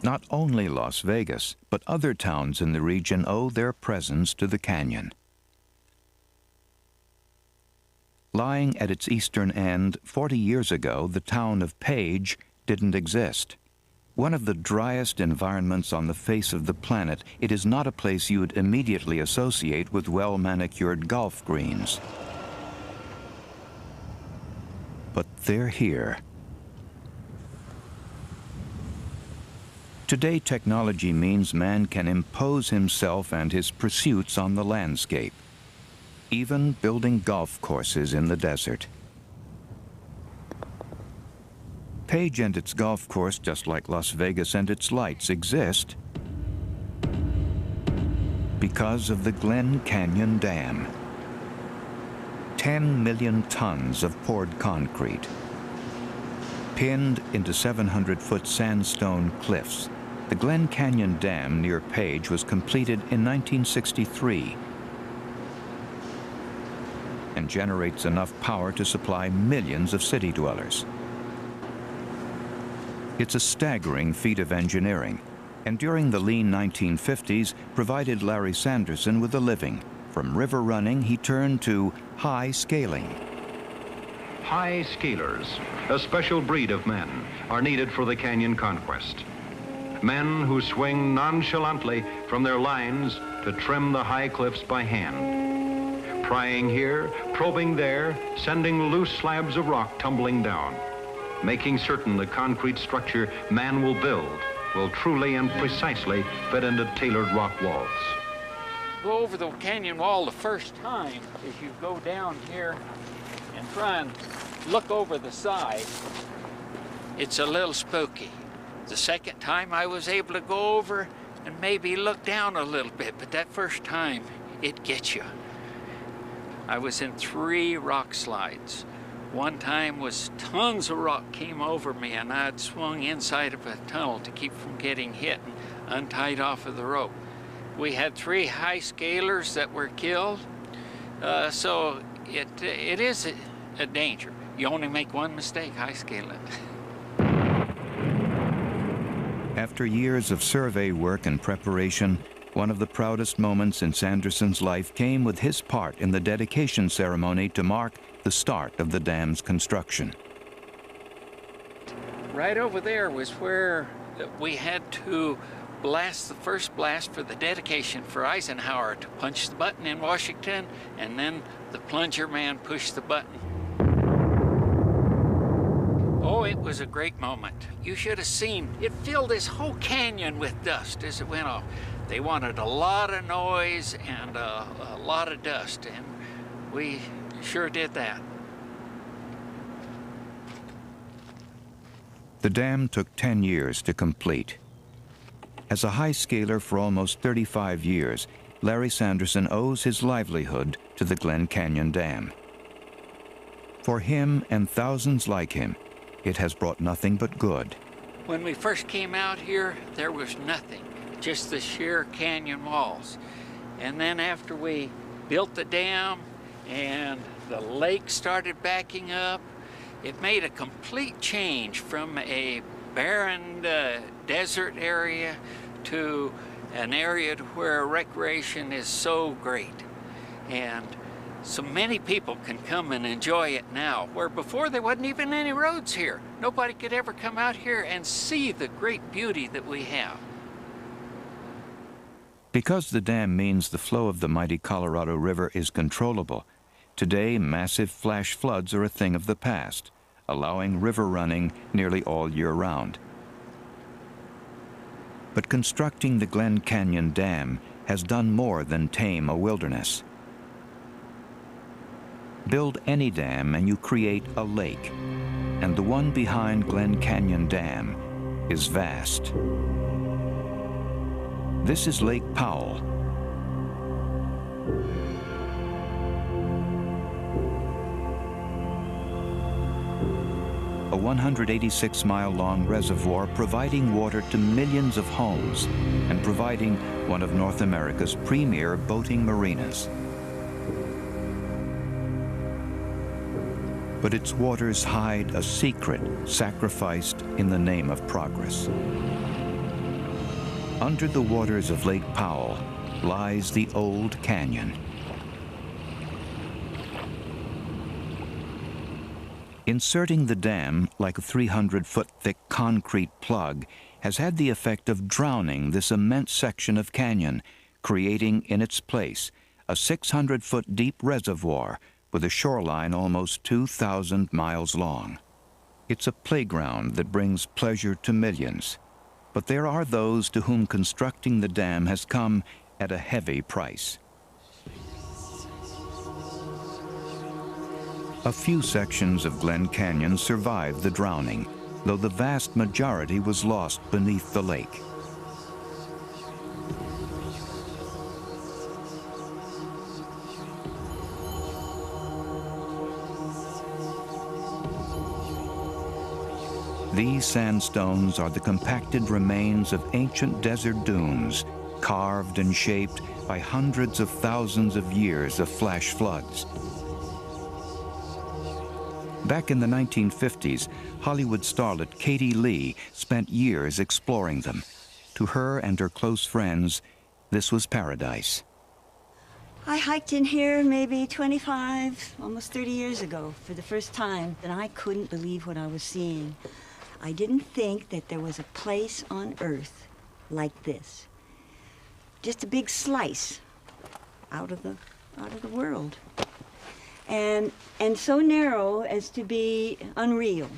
Not only Las Vegas, but other towns in the region owe their presence to the canyon. Lying at its eastern end, 40 years ago, the town of Page didn't exist. One of the driest environments on the face of the planet, it is not a place you would immediately associate with well-manicured golf greens. But they're here. Today, technology means man can impose himself and his pursuits on the landscape, even building golf courses in the desert. Page and its golf course, just like Las Vegas and its lights, exist because of the Glen Canyon Dam. 10 million tons of poured concrete, pinned into 700-foot sandstone cliffs. The Glen Canyon Dam near Page was completed in 1963 and generates enough power to supply millions of city dwellers. It's a staggering feat of engineering, and during the lean 1950s provided Larry Sanderson with a living. From river running, he turned to high scaling. High scalers, a special breed of men, are needed for the canyon conquest. Men who swing nonchalantly from their lines to trim the high cliffs by hand. Prying here, probing there, sending loose slabs of rock tumbling down, making certain the concrete structure man will build will truly and precisely fit into tailored rock walls. Go over the canyon wall the first time is you go down here and try and look over the side. It's a little spooky. The second time I was able to go over and maybe look down a little bit, but that first time, it gets you. I was in 3 rock slides. One time was tons of rock came over me and I'd swung inside of a tunnel to keep from getting hit and untied off of the rope. We had 3 high scalers that were killed, so it is a danger. You only make one mistake, high scaling. After years of survey work and preparation, one of the proudest moments in Sanderson's life came with his part in the dedication ceremony to mark the start of the dam's construction. Right over there was where we had to blast the first blast for the dedication for Eisenhower to punch the button in Washington, and then the plunger man pushed the button. Oh, it was a great moment. You should have seen, it filled this whole canyon with dust as it went off. They wanted a lot of noise and a lot of dust, and we sure did that. The dam took 10 years to complete. As a high scaler for almost 35 years, Larry Sanderson owes his livelihood to the Glen Canyon Dam. For him and thousands like him, it has brought nothing but good. When we first came out here, there was nothing, just the sheer canyon walls. And then after we built the dam and the lake started backing up, it made a complete change from a barren desert area to an area where recreation is so great. And so many people can come and enjoy it now, where before there wasn't even any roads here. Nobody could ever come out here and see the great beauty that we have. Because the dam means the flow of the mighty Colorado River is controllable, today massive flash floods are a thing of the past, allowing river running nearly all year round. But constructing the Glen Canyon Dam has done more than tame a wilderness. Build any dam and you create a lake, and the one behind Glen Canyon Dam is vast. This is Lake Powell. A 186-mile-long reservoir providing water to millions of homes and providing one of North America's premier boating marinas. But its waters hide a secret sacrificed in the name of progress. Under the waters of Lake Powell lies the old canyon. Inserting the dam like a 300-foot thick concrete plug has had the effect of drowning this immense section of canyon, creating in its place a 600-foot deep reservoir with a shoreline almost 2,000 miles long. It's a playground that brings pleasure to millions, but there are those to whom constructing the dam has come at a heavy price. A few sections of Glen Canyon survived the drowning, though the vast majority was lost beneath the lake. These sandstones are the compacted remains of ancient desert dunes, carved and shaped by hundreds of thousands of years of flash floods. Back in the 1950s, Hollywood starlet Katie Lee spent years exploring them. To her and her close friends, this was paradise. I hiked in here maybe 25, almost 30 years ago for the first time, and I couldn't believe what I was seeing. I didn't think that there was a place on Earth like this. Just a big slice out of the world. And so narrow as to be unreal.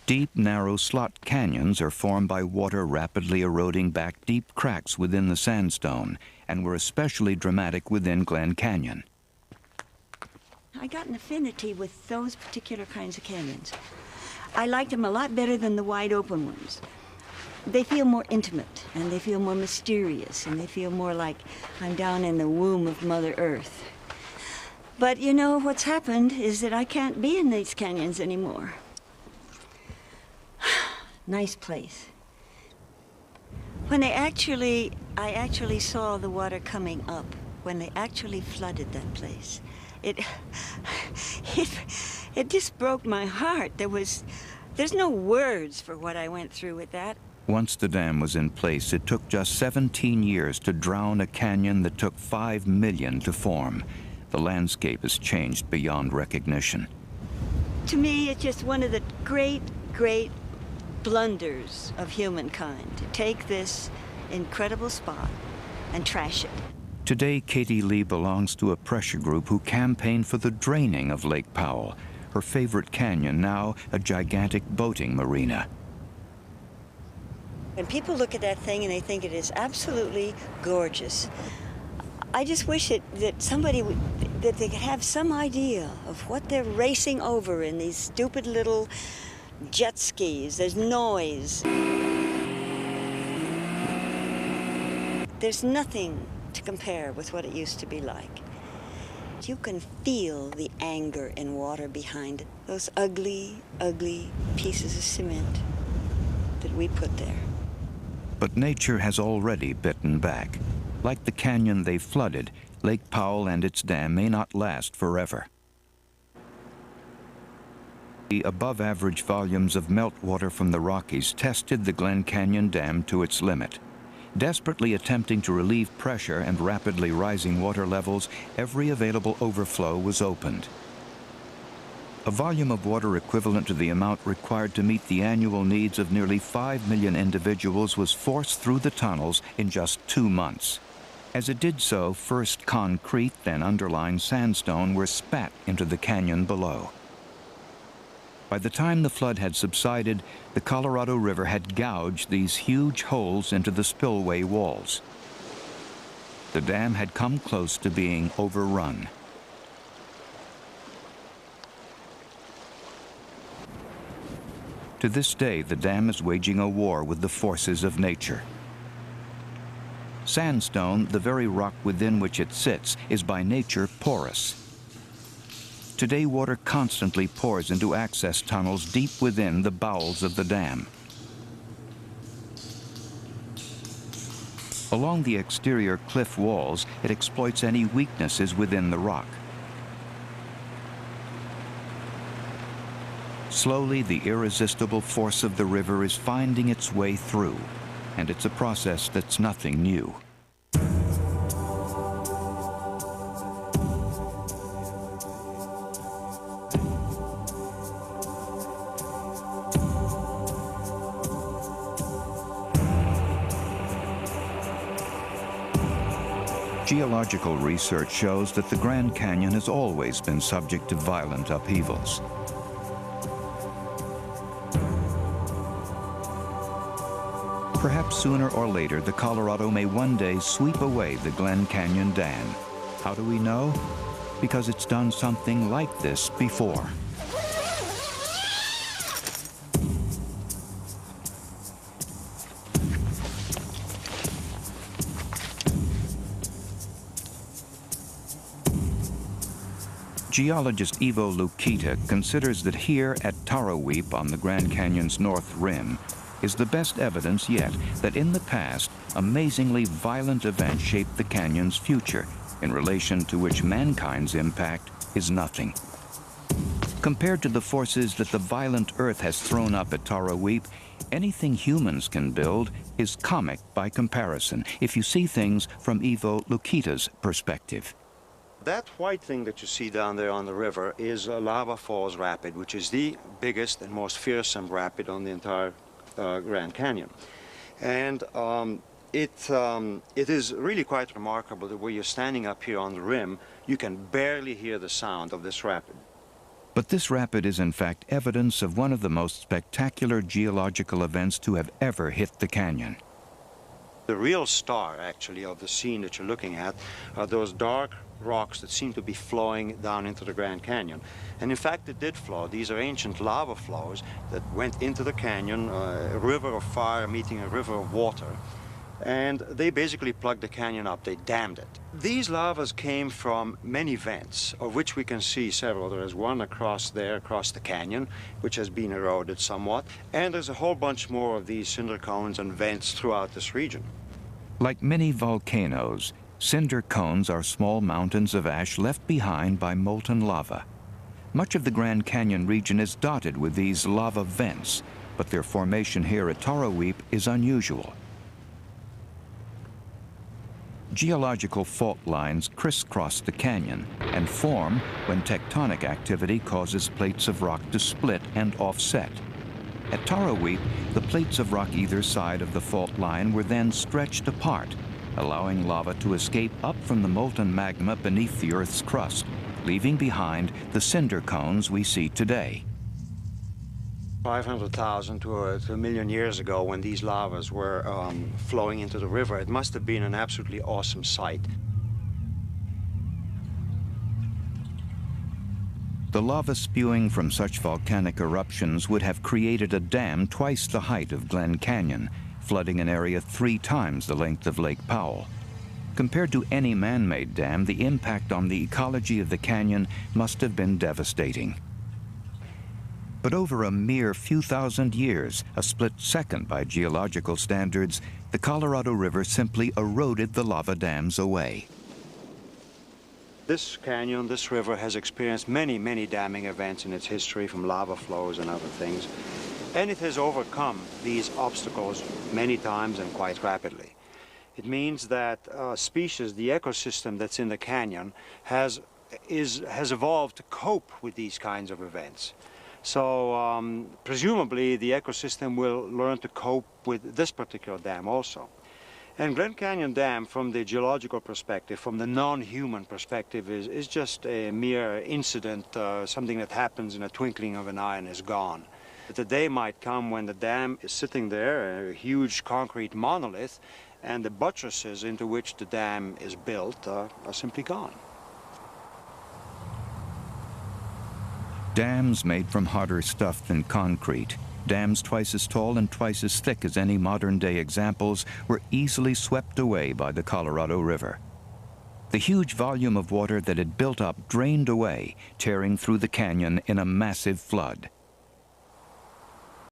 Deep, narrow slot canyons are formed by water rapidly eroding back deep cracks within the sandstone, and were especially dramatic within Glen Canyon. I got an affinity with those particular kinds of canyons. I liked them a lot better than the wide open ones. They feel more intimate, and they feel more mysterious, and they feel more like I'm down in the womb of Mother Earth. But you know, what's happened is that I can't be in these canyons anymore. Nice place. When I actually saw the water coming up, when they actually flooded that place, it just broke my heart. There's no words for what I went through with that. Once the dam was in place, it took just 17 years to drown a canyon that took 5 million to form. The landscape has changed beyond recognition. To me, it's just one of the great, great blunders of humankind, to take this incredible spot and trash it. Today, Katie Lee belongs to a pressure group who campaigned for the draining of Lake Powell, her favorite canyon, now a gigantic boating marina. When people look at that thing and they think it is absolutely gorgeous, I just wish that they could have some idea of what they're racing over in these stupid little jet skis. There's noise. There's nothing to compare with what it used to be like. You can feel the anger in water behind it. Those ugly, ugly pieces of cement that we put there. But nature has already bitten back. Like the canyon they flooded, Lake Powell and its dam may not last forever. The above-average volumes of meltwater from the Rockies tested the Glen Canyon Dam to its limit. Desperately attempting to relieve pressure and rapidly rising water levels, every available overflow was opened. A volume of water equivalent to the amount required to meet the annual needs of nearly 5 million individuals was forced through the tunnels in just 2 months. As it did so, first concrete, then underlying sandstone were spat into the canyon below. By the time the flood had subsided, the Colorado River had gouged these huge holes into the spillway walls. The dam had come close to being overrun. To this day, the dam is waging a war with the forces of nature. Sandstone, the very rock within which it sits, is by nature porous. Today, water constantly pours into access tunnels deep within the bowels of the dam. Along the exterior cliff walls, it exploits any weaknesses within the rock. Slowly, the irresistible force of the river is finding its way through. and it's a process that's nothing new. Geological research shows that the Grand Canyon has always been subject to violent upheavals. Perhaps sooner or later, the Colorado may one day sweep away the Glen Canyon Dam. How do we know? Because it's done something like this before. Geologist Ivo Lukita considers that here at Taraweep on the Grand Canyon's north rim is the best evidence yet that in the past, amazingly violent events shaped the canyon's future, in relation to which mankind's impact is nothing. Compared to the forces that the violent Earth has thrown up at Taraweep, anything humans can build is comic by comparison, if you see things from Ivo Lukita's perspective. That white thing that you see down there on the river is Lava Falls Rapid, which is the biggest and most fearsome rapid on the entire Grand Canyon. And it is really quite remarkable that where you're standing up here on the rim, you can barely hear the sound of this rapid. But this rapid is in fact evidence of one of the most spectacular geological events to have ever hit the canyon. The real star, actually, of the scene that you're looking at are those dark rocks that seem to be flowing down into the Grand Canyon. And in fact, it did flow. These are ancient lava flows that went into the canyon, a river of fire meeting a river of water. And they basically plugged the canyon up. They dammed it. These lavas came from many vents, of which we can see several. There is one across there, across the canyon, which has been eroded somewhat. And there's a whole bunch more of these cinder cones and vents throughout this region. Like many volcanoes, cinder cones are small mountains of ash left behind by molten lava. Much of the Grand Canyon region is dotted with these lava vents, but their formation here at Taraweep is unusual. Geological fault lines crisscross the canyon and form when tectonic activity causes plates of rock to split and offset. At Taraweep, the plates of rock either side of the fault line were then stretched apart, allowing lava to escape up from the molten magma beneath the Earth's crust, leaving behind the cinder cones we see today. 500,000 to a million years ago, when these lavas were flowing into the river, it must have been an absolutely awesome sight. The lava spewing from such volcanic eruptions would have created a dam twice the height of Glen Canyon, flooding an area 3 times the length of Lake Powell. Compared to any man-made dam, the impact on the ecology of the canyon must have been devastating. But over a mere few thousand years, a split second by geological standards, the Colorado River simply eroded the lava dams away. This canyon, this river, has experienced many, many damming events in its history, from lava flows and other things. And it has overcome these obstacles many times and quite rapidly. It means that species, the ecosystem that's in the canyon, has evolved to cope with these kinds of events. So presumably the ecosystem will learn to cope with this particular dam also. And Glen Canyon Dam, from the geological perspective, from the non-human perspective, is just a mere incident, something that happens in a twinkling of an eye and is gone. But the day might come when the dam is sitting there, a huge concrete monolith, and the buttresses into which the dam is built are simply gone. Dams made from harder stuff than concrete, dams twice as tall and twice as thick as any modern-day examples, were easily swept away by the Colorado River. The huge volume of water that had built up drained away, tearing through the canyon in a massive flood.